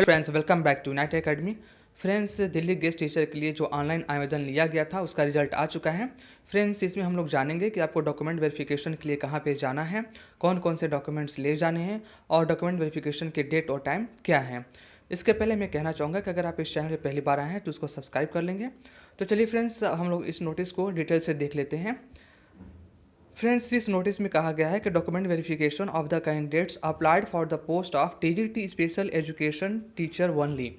Friends, welcome back to Night Academy. Friends, Delhi guest teacher के लिए जो ऑनलाइन आवेदन लिया गया था उसका रिजल्ट आ चुका है। फ्रेंड्स, इसमें हम लोग जानेंगे कि आपको डॉक्यूमेंट वेरिफिकेशन के लिए कहाँ पे जाना है, कौन कौन से डॉक्यूमेंट्स ले जाने हैं और डॉक्यूमेंट वेरिफिकेशन के डेट और टाइम क्या है। इसके पहले मैं कहना चाहूँगा कि अगर आप इस चैनल पर पहली बार आए हैं तो उसको सब्सक्राइब कर लेंगे। तो चलिए फ्रेंड्स, हम लोग इस नोटिस को डिटेल से देख लेते हैं। फ्रेंड्स, इस नोटिस में कहा गया है कि document verification of the candidates applied for the post of TGT special education teacher only.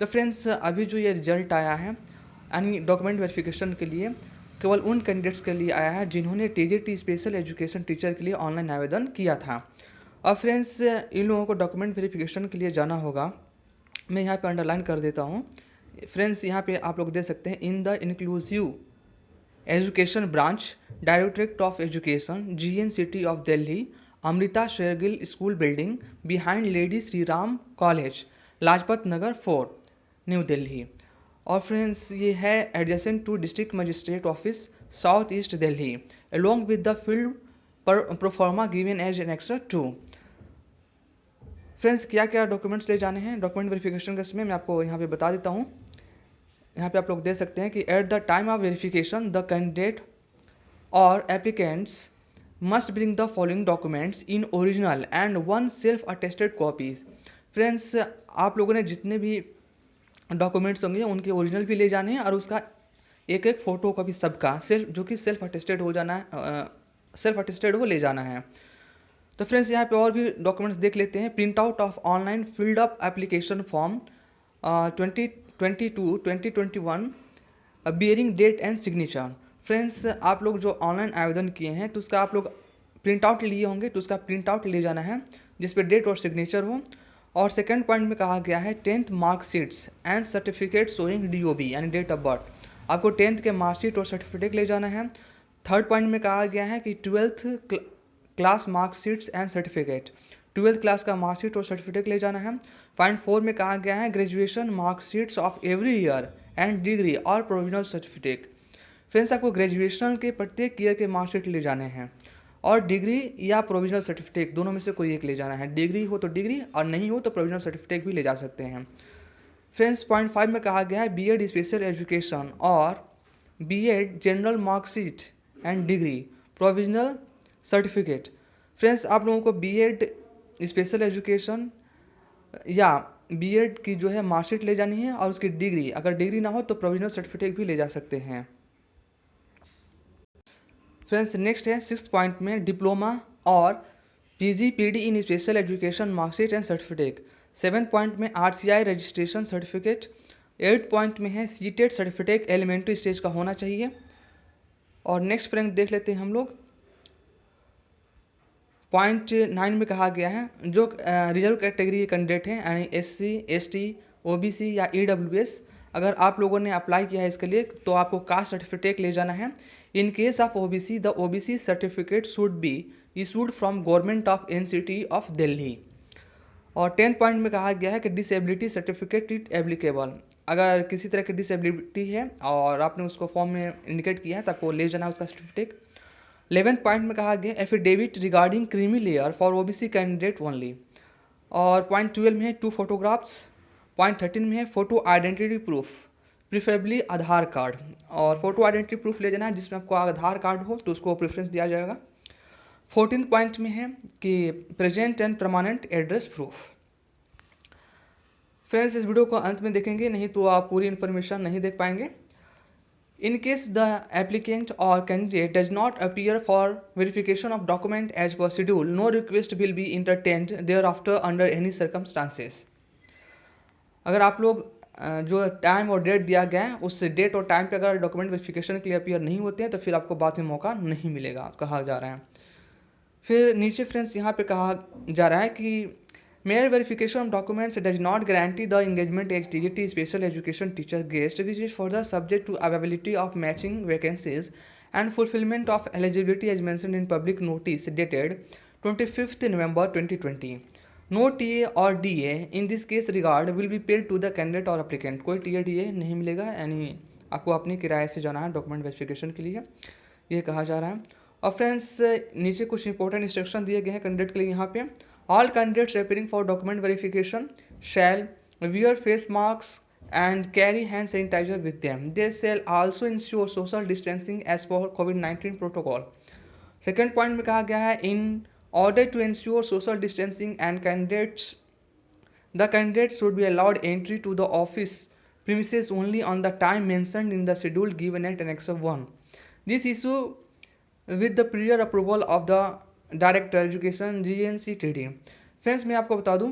तो फ्रेंड्स, अभी जो ये रिजल्ट आया है यानी डॉक्यूमेंट वेरिफिकेशन के लिए केवल उन कैंडिडेट्स के लिए आया है जिन्होंने टीजीटी स्पेशल एजुकेशन टीचर के लिए ऑनलाइन आवेदन किया था। और फ्रेंड्स, इन लोगों को डॉक्यूमेंट वेरिफिकेशन के लिए जाना होगा। मैं यहाँ पे अंडरलाइन कर देता हूँ। फ्रेंड्स, यहाँ पे आप लोग देख सकते हैं, in the inclusive education branch, directorate of education, GN city of Delhi, Amrita Shergil school building behind lady Shri Ram college, Lajpat Nagar 4, New Delhi. और फ्रेंड्स, ये है adjacent to district magistrate office, south east Delhi, along with the filled proforma given as annexure 2। Friends, क्या क्या documents ले जाने हैं document verification के समय मैं आपको यहाँ पे बता देता हूँ। यहाँ पे आप लोग देख सकते हैं कि at the time of verification the candidate और applicants must bring the following documents in original and one self attested copies. Friends, आप लोगों ने जितने भी डॉक्यूमेंट्स होंगे उनके ओरिजिनल भी ले जाने हैं और उसका एक एक फोटो कॉपी सबका सेल्फ जो कि सेल्फ अटेस्टेड हो जाना है, सेल्फ अटेस्टेड हो ले जाना है। तो फ्रेंड्स, यहाँ पे और भी डॉक्यूमेंट्स देख लेते हैं। Print out of online filled up application form 2022-2021 bearing date and signature. Friends, आप लोग जो ऑनलाइन आवेदन किए हैं तो उसका आप लोग प्रिंट आउट लिए होंगे, तो उसका प्रिंट आउट ले जाना है जिस पे डेट और सिग्नेचर हो। और सेकंड पॉइंट में कहा गया है 10th marksheets and certificate showing DOB यानी डेट ऑफ बर्थ। आपको 10th के मार्कशीट और सर्टिफिकेट ले जाना है। थर्ड पॉइंट में कहा गया है कि 12th class marksheets and certificate, 12th class का मार्कशीट और सर्टिफिकेट ले जाना है। पॉइंट 4 में कहा गया है graduation marksheets of every year and degree और प्रोविजनल सर्टिफिकेट। फ्रेंड्स, आपको ग्रेजुएशन के प्रत्येक ईयर के मार्कशीट ले जाने हैं और डिग्री या प्रोविजनल सर्टिफिकेट दोनों में से कोई एक ले जाना है। डिग्री हो तो डिग्री और नहीं हो तो प्रोविजनल सर्टिफिकेट भी ले जा सकते हैं। फ्रेंड्स, पॉइंट 5 में कहा गया है बीएड स्पेशल एजुकेशन और BEd general marksheet and degree provisional certificate. Friends, आप लोगों को बीएड स्पेशल एजुकेशन या बीएड की जो है मार्कशीट ले जानी है और उसकी डिग्री, अगर डिग्री ना हो तो प्रोविजनल सर्टिफिकेट भी ले जा सकते हैं। फ्रेंड्स, नेक्स्ट है 6th पॉइंट में डिप्लोमा और PG/PD in special education marksheet and certificate. 7th point में RCI registration certificate. 8th point में है सीटेट सर्टिफिकेट एलिमेंट्री स्टेज का होना चाहिए। और नेक्स्ट फ्रेंड देख लेते हैं हम लोग। पॉइंट 9 में कहा गया है जो रिजर्व कैटेगरी के कैंडिडेट हैं यानी SC, ST, OBC या EWS, अगर आप लोगों ने अप्लाई किया है इसके लिए तो आपको कास्ट सर्टिफिकेट ले जाना है। In case of OBC the OBC certificate should be issued from government of NCT of Delhi. और 10th पॉइंट में कहा गया है कि डिसेबिलिटी सर्टिफिकेट इट एप्लीकेबल, अगर किसी तरह की डिसेबिलिटी है और आपने उसको फॉर्म में इंडिकेट किया है तो आपको ले जाना है उसका सर्टिफिकेट। 11th पॉइंट में कहा गया affidavit regarding creamy layer for OBC candidate only. और पॉइंट 12 में है 2 फोटोग्राफ्स। पॉइंट 13 में है फोटो आइडेंटिटी प्रूफ, प्रिफरेबली आधार कार्ड। और फोटो आइडेंटिटी प्रूफ ले जाना है जिसमें आपको आधार कार्ड हो तो उसको प्रेफरेंस दिया जाएगा। 14th पॉइंट में है कि present and permanent address proof. Friends, इस वीडियो को अंत में देखेंगे, नहीं तो आप पूरी इन्फॉर्मेशन नहीं देख पाएंगे। In case the applicant or candidate does not appear for verification of document as per schedule, no request will be entertained thereafter under any circumstances. अगर आप लोग जो टाइम और डेट दिया गया है उस डेट और टाइम पे अगर डॉक्यूमेंट वेरिफिकेशन के लिए अपीयर नहीं होते हैं तो फिर आपको बाद में मौका नहीं मिलेगा, कहा जा रहा है। फिर नीचे फ्रेंड्स यहाँ पे कहा जा रहा है कि mere verification of documents does not guarantee the engagement as TGT special education teacher guest, which is further subject to availability of matching vacancies and fulfillment of eligibility as mentioned in public notice dated 25th November 2020. No TA or DA in this case regard will be paid to the candidate or applicant. कोई TA DA नहीं मिलेगा, यानी आपको अपनी किराए से जाना है डॉक्यूमेंट वेरिफिकेशन के लिए, ये कहा जा रहा है। और फ्रेंड्स, नीचे कुछ इंपॉर्टेंट इंस्ट्रक्शन दिए गए हैं कैंडिडेट के लिए यहाँ पे। All candidates appearing for document verification shall wear face masks and carry hand sanitizer with them. They shall also ensure social distancing as per COVID-19 protocol. Second point में कहा गया है in order to ensure social distancing and candidates the candidates should be allowed entry to the office premises only on the time mentioned in the schedule given at Annex 1. This issue with the prior approval of the Director Education GNCTD. Friends मैं आपको बता दूं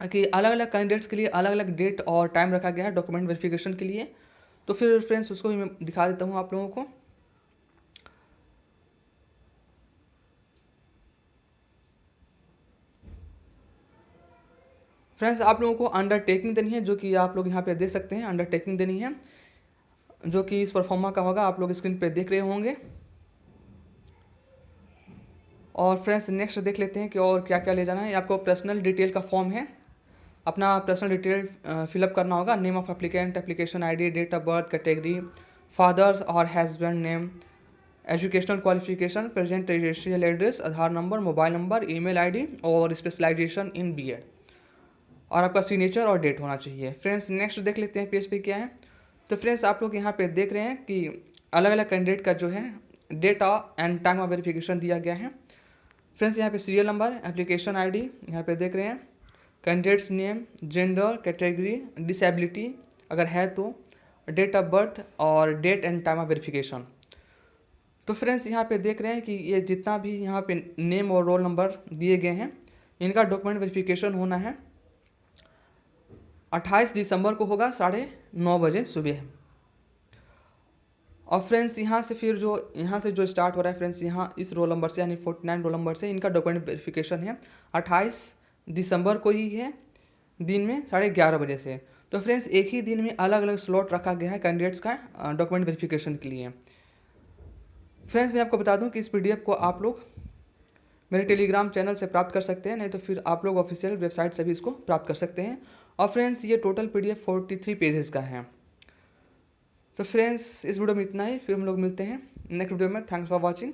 कि अलग अलग candidates के लिए अलग अलग डेट और टाइम रखा गया है डॉक्यूमेंट वेरिफिकेशन के लिए। तो फिर फ्रेंड्स उसको भी मैं दिखा देता हूँ आप लोगों को। फ्रेंड्स आप लोगों को अंडरटेकिंग देनी है, जो कि आप लोग यहाँ पे देख सकते हैं, अंडरटेकिंग देनी है जो कि इस परफॉर्मा का होगा, आप लोग स्क्रीन पे देख रहे होंगे। और फ्रेंड्स नेक्स्ट देख लेते हैं कि और क्या क्या ले जाना है। आपको पर्सनल डिटेल का फॉर्म है, अपना पर्सनल डिटेल फिलअप करना होगा। Name of applicant, application ID, date of birth, category, father's और husband name, educational qualification, present residential address, Aadhaar number, mobile number, email ID और स्पेशलाइजेशन इन बीएड, और आपका signature और डेट होना चाहिए। फ्रेंड्स नेक्स्ट देख लेते हैं पेज पे क्या है। तो फ्रेंड्स आप लोग यहाँ पे देख रहे हैं कि अलग अलग कैंडिडेट का जो है data and time of verification दिया गया है। फ्रेंड्स यहाँ पे सीरियल नंबर, एप्लीकेशन आईडी यहाँ पे देख रहे हैं, candidates name, gender, category, disability अगर है तो, डेट ऑफ बर्थ और date and time of verification. तो फ्रेंड्स यहाँ पे देख रहे हैं कि ये जितना भी यहाँ पे नेम और रोल नंबर दिए गए हैं इनका डॉक्यूमेंट वेरिफिकेशन होना है 28 दिसंबर को होगा 9:30 बजे सुबह। और फ्रेंड्स यहाँ से फिर जो यहाँ से जो स्टार्ट हो रहा है फ्रेंड्स, यहाँ इस रोल नंबर से यानी 49 रोल नंबर से इनका डॉक्यूमेंट वेरिफिकेशन है 28 दिसंबर को ही है, दिन में 11:30 बजे से। तो फ्रेंड्स एक ही दिन में अलग अलग स्लॉट रखा गया है कैंडिडेट्स का डॉक्यूमेंट वेरिफिकेशन के लिए। फ्रेंड्स मैं आपको बता दूं कि इस पीडीएफ को आप लोग मेरे टेलीग्राम चैनल से प्राप्त कर सकते हैं, नहीं तो फिर आप लोग ऑफिशियल वेबसाइट से भी इसको प्राप्त कर सकते हैं। और फ्रेंड्स ये टोटल पीडीएफ 43 पेजेस का है। तो फ्रेंड्स इस वीडियो में इतना ही, फिर हम लोग मिलते हैं नेक्स्ट वीडियो में। Thanks for watching.